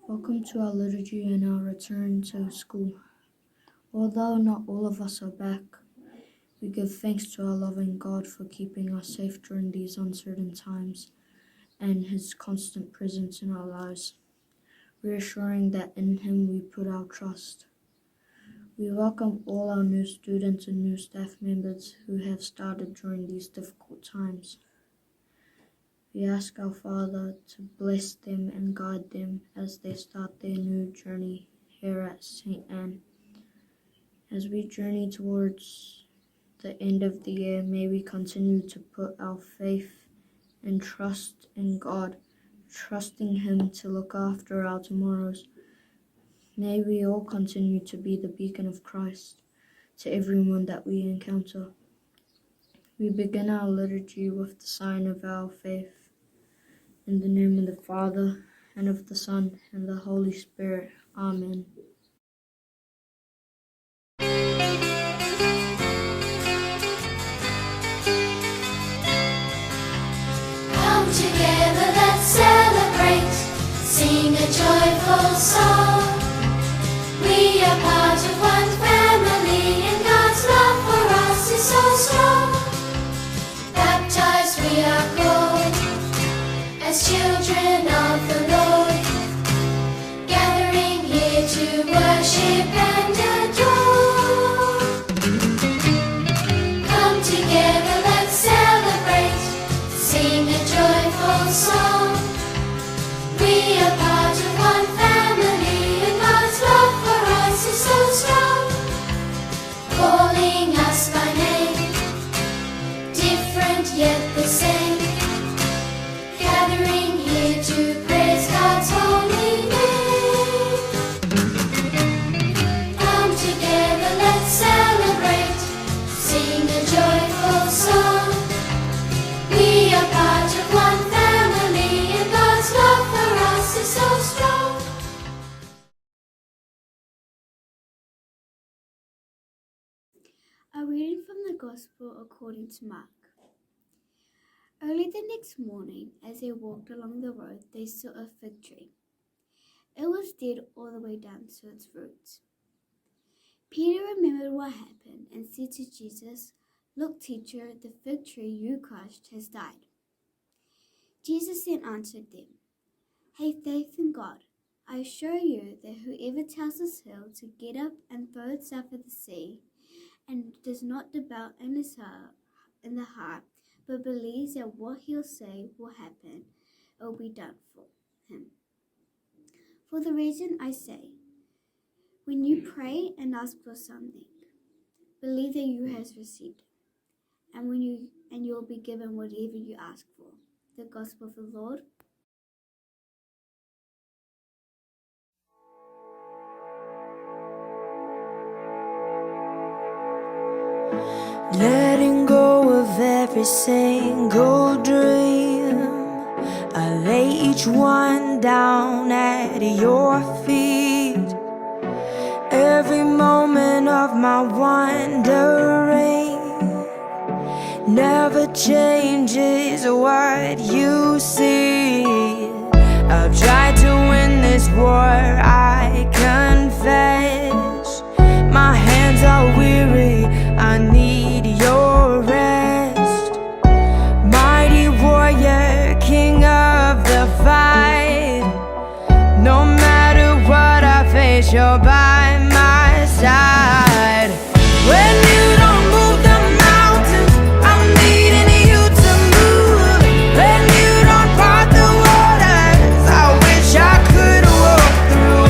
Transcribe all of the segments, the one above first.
Welcome to our liturgy and our return to school. Although not all of us are back, we give thanks to our loving God for keeping us safe during these uncertain times and His constant presence in our lives, reassuring that in Him we put our trust. We welcome all our new students and new staff members who have started during these difficult times. We ask our Father to bless them and guide them as they start their new journey here at St. Anne. As we journey towards the end of the year, may we continue to put our faith and trust in God, trusting Him to look after our tomorrows. May we all continue to be the beacon of Christ to everyone that we encounter. We begin our liturgy with the sign of our faith. In the name of the Father, and of the Son, and the Holy Spirit. Amen. Come together, let's celebrate, sing a joyful song. We are part of one family, and God's love for us is so strong. Baptized we are called as children of the Lord, gathering here to worship and adore. Come together, let's celebrate, sing a joyful song. We are part of one family, and God's love for us is so strong, calling us by name, different yet the same, gathering here to praise God's holy name. Come together, let's celebrate, sing a joyful song. We are part of one family, and God's love for us is so strong. A reading from the Gospel according to Mark. Early the next morning, as they walked along the road, they saw a fig tree. It was dead all the way down to its roots. Peter remembered what happened and said to Jesus, "Look, teacher, the fig tree you crushed has died." Jesus then answered them, "Have faith in God. I assure you that whoever tells this hill to get up and throw itself into the sea, and does not doubt in the heart, but believes that what he'll say will happen, it will be done for him. For the reason I say, when you pray and ask for something, believe that you have received it, and you will be given whatever you ask for." The Gospel of the Lord. Letting go of every single dream, I lay each one down at your feet. Every moment of my wandering never changes what you see. I've tried to win this war, I confess. My hands are weary, I need your rest. Mighty warrior, king of the fight, no matter what I face, you're by my side. When you don't move the mountains, I'm needing you to move. When you don't part the waters, I wish I could walk through.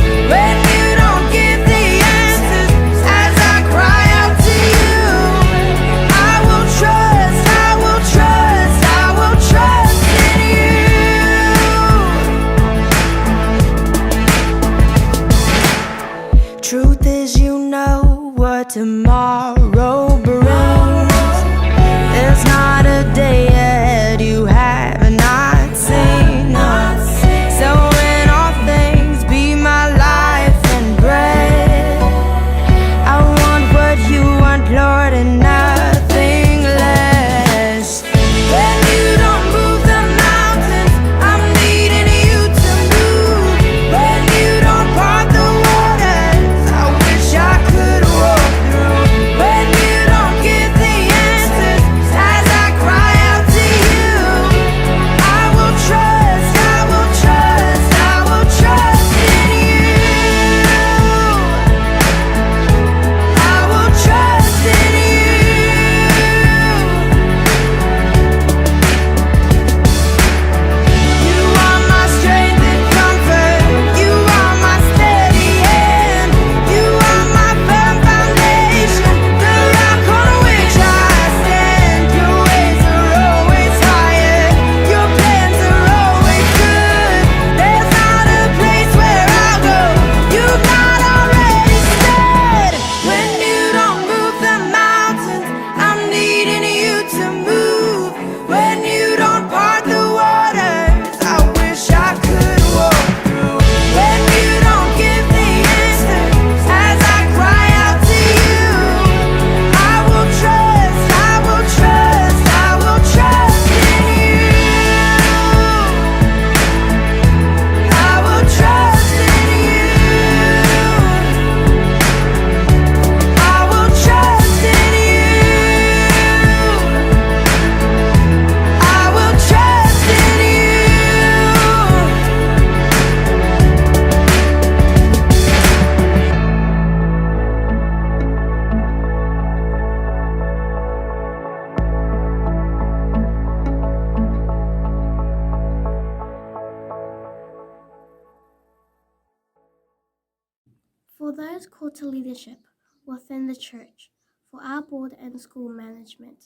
those called to leadership within the church, for our board and school management,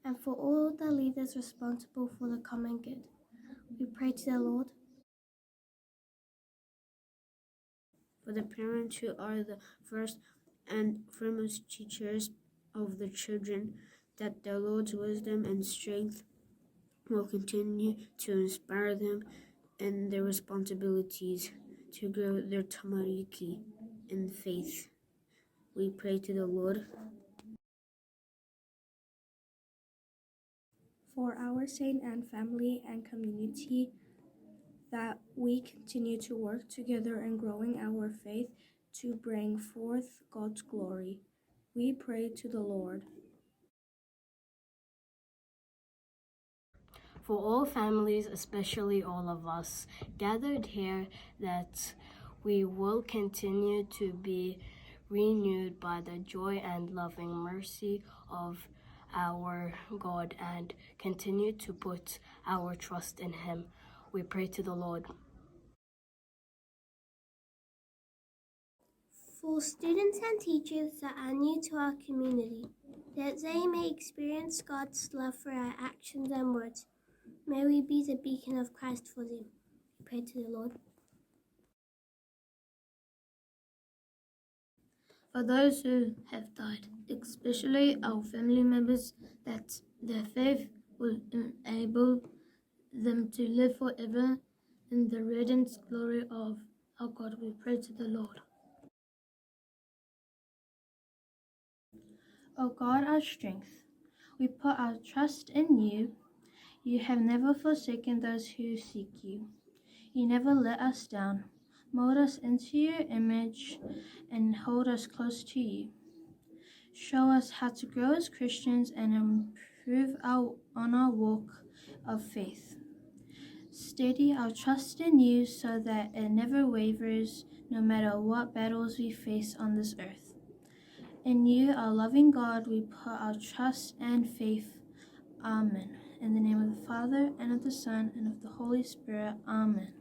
and for all the leaders responsible for the common good. We pray to the Lord. For the parents who are the first and foremost teachers of the children, that the Lord's wisdom and strength will continue to inspire them in their responsibilities to grow their tamariki in faith. We pray to the Lord. For our saint and family and community, that we continue to work together in growing our faith to bring forth God's glory. We pray to the Lord. For all families, especially all of us gathered here, that we will continue to be renewed by the joy and loving mercy of our God and continue to put our trust in Him. We pray to the Lord. For students and teachers that are new to our community, that they may experience God's love for our actions and words, may we be the beacon of Christ for them. We pray to the Lord. For those who have died, especially our family members, that their faith will enable them to live forever in the radiant glory of our God. We pray to the Lord. O God, our strength, we put our trust in you. You have never forsaken those who seek you. You never let us down. Mold us into your image and hold us close to you. Show us how to grow as Christians and improve on our walk of faith. Steady our trust in you so that it never wavers, no matter what battles we face on this earth. In you, our loving God, we put our trust and faith. Amen. In the name of the Father, and of the Son, and of the Holy Spirit. Amen.